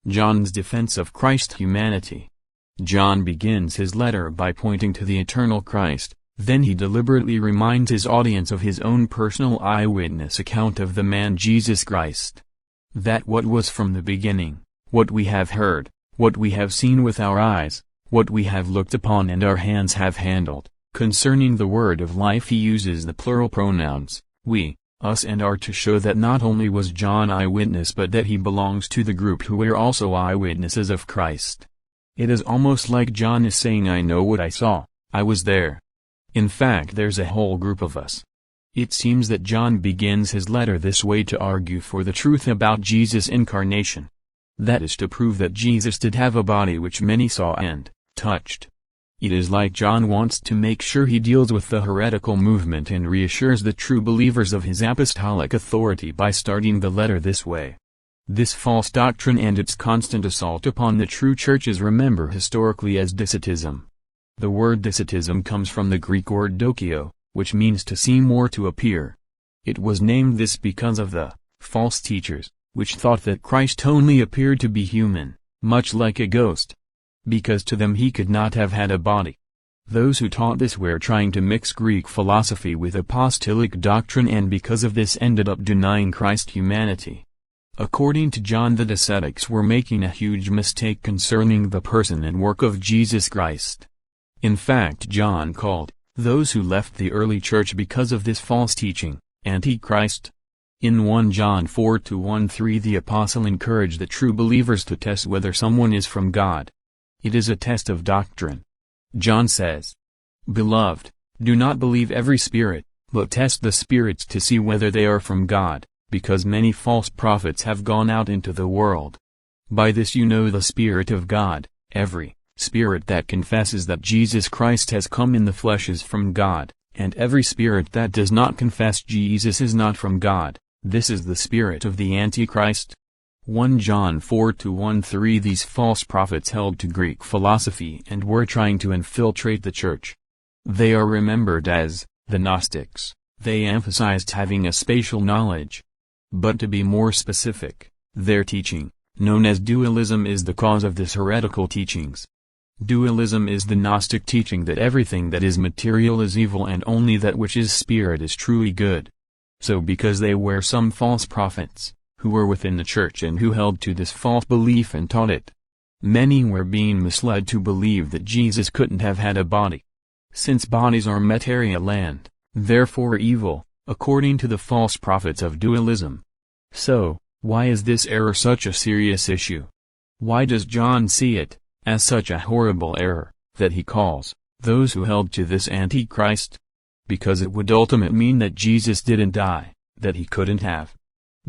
John's defense of Christ's humanity. John begins his letter by pointing to the eternal Christ, then he deliberately reminds his audience of his own personal eyewitness account of the man Jesus Christ. That what was from the beginning, what we have heard, what we have seen with our eyes, what we have looked upon and our hands have handled. Concerning the word of life he uses the plural pronouns, we, us and our, to show that not only was John eyewitness but that he belongs to the group who were also eyewitnesses of Christ. It is almost like John is saying, I know what I saw, I was there. In fact, there's a whole group of us. It seems that John begins his letter this way to argue for the truth about Jesus' incarnation. That is to prove that Jesus did have a body which many saw and touched. It is like John wants to make sure he deals with the heretical movement and reassures the true believers of his apostolic authority by starting the letter this way. This false doctrine and its constant assault upon the true church is remembered historically as Docetism. The word Docetism comes from the Greek word dokio, which means to seem or to appear. It was named this because of the false teachers, which thought that Christ only appeared to be human, much like a ghost, because to them he could not have had a body. Those who taught this were trying to mix Greek philosophy with apostolic doctrine and because of this ended up denying Christ's humanity. According to John, the Docetics were making a huge mistake concerning the person and work of Jesus Christ. In fact, John called those who left the early church because of this false teaching, Antichrist. In 1 John 4:1-3 the apostle encouraged the true believers to test whether someone is from God. It is a test of doctrine. John says, Beloved, do not believe every spirit, but test the spirits to see whether they are from God, because many false prophets have gone out into the world. By this you know the Spirit of God, every spirit that confesses that Jesus Christ has come in the flesh is from God, and every spirit that does not confess Jesus is not from God. This is the spirit of the Antichrist. 1 John 4:1-3 These false prophets held to Greek philosophy and were trying to infiltrate the church. They are remembered as the Gnostics. They emphasized having a spatial knowledge. But to be more specific, their teaching, known as dualism, is the cause of this heretical teachings. Dualism is the Gnostic teaching that everything that is material is evil and only that which is spirit is truly good. So because they were some false prophets, who were within the church and who held to this false belief and taught it, many were being misled to believe that Jesus couldn't have had a body. Since bodies are material and, therefore evil, according to the false prophets of dualism. So, why is this error such a serious issue? Why does John see it as such a horrible error that he calls those who held to this Antichrist? Because it would ultimately mean that Jesus didn't die, that he couldn't have.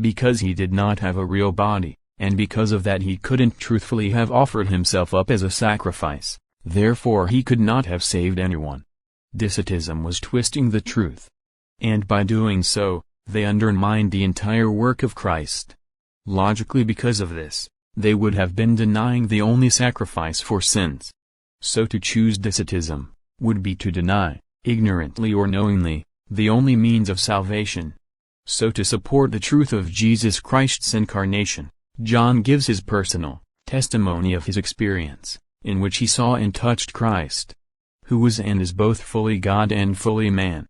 Because he did not have a real body, and because of that he couldn't truthfully have offered himself up as a sacrifice, therefore he could not have saved anyone. Docetism was twisting the truth. And by doing so, they undermined the entire work of Christ. Logically, because of this, they would have been denying the only sacrifice for sins. So to choose Docetism would be to deny, ignorantly or knowingly, the only means of salvation. So to support the truth of Jesus Christ's incarnation, John gives his personal testimony of his experience, in which he saw and touched Christ, who was and is both fully God and fully man,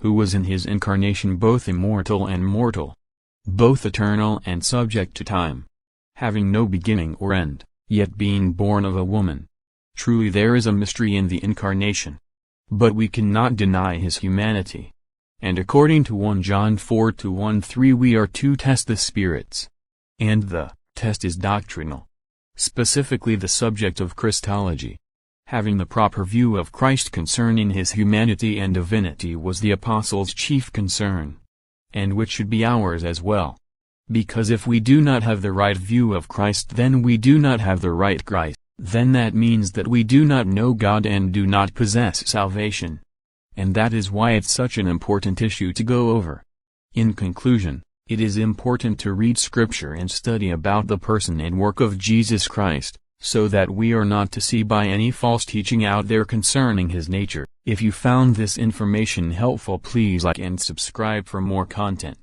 who was in his incarnation both immortal and mortal, both eternal and subject to time, having no beginning or end, yet being born of a woman. Truly there is a mystery in the incarnation. But we cannot deny his humanity. And according to 1 John 4:1-3 we are to test the spirits. And the test is doctrinal. Specifically the subject of Christology. Having the proper view of Christ concerning his humanity and divinity was the apostles' chief concern. And which should be ours as well. Because if we do not have the right view of Christ, then we do not have the right Christ. Then that means that we do not know God and do not possess salvation. And that is why it's such an important issue to go over. In conclusion, it is important to read Scripture and study about the person and work of Jesus Christ, so that we are not deceived by any false teaching out there concerning his nature. If you found this information helpful, please like and subscribe for more content.